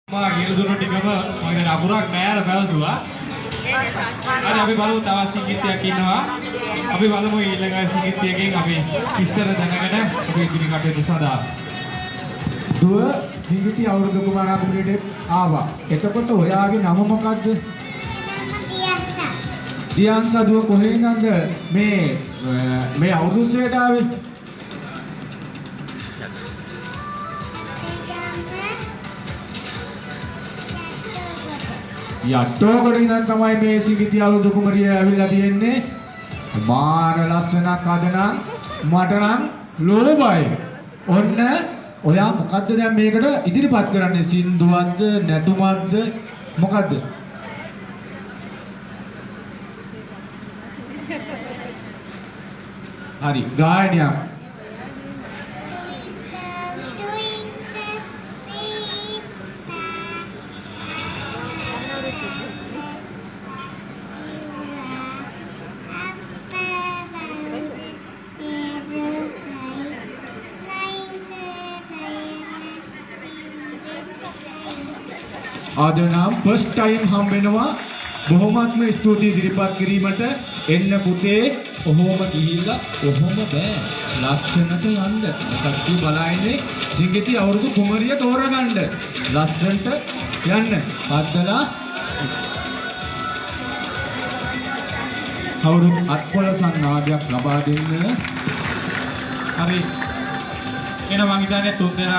මා ඊළදුන ටිකම මම දැන් අකුරක් නෑර පැවසුවා. හරි අපි බලමු තවත් සිංගිත්තියක් ඉන්නවා. අපි බලමු ඊළඟ සිංගිත්තියකින් අපි ඉස්සර දැනගෙන අපි ඉදිරි කටයුතු සඳහා. දුව සිංගිත්ති අවුරුදු කුමාරාගමනට ආවා. එතකොට ඔයාගේ නම මොකද්ද? දියන්සා දුව කොහේ ඉඳන්ද මේ අවුරුදු උත්සවයට ආවේ? යට්ටෝකට ඉඳන් තමයි මේ සිංගිත්ති අවුරුදු කුමරිය ඇවිල්ලා තියෙන්නේ. මාර ලස්සනක් අද නම් මට නම් ලෝභයි. ඔන්න ඔයා මොකද්ද දැන් මේකට ඉදිරිපත් කරන්නේ? සින්දුවක්ද නැටුමක්ද මොකද්ද? හරි ගායනයක්. අද නම් ෆස්ට් ටයිම් හම් වෙනවා. බොහොමත්ම ස්තුතියි ඉදිරිපත් කිරීමට. එන්න පුතේ ඔහොම ගිහිල්ලා ඔහොම බෑ ලස්සනට යන්න. කට්ටිය බලන්නේ සිංගිත්ති අවුරුදු කුමරිය තෝරගන්න. ලස්සනට යන්න. පද්දලා කවුරු අත්පොළ සංනාදයක් ලබා දෙන්න. හරි. එන මං හිතන්නේ තුන් දෙනා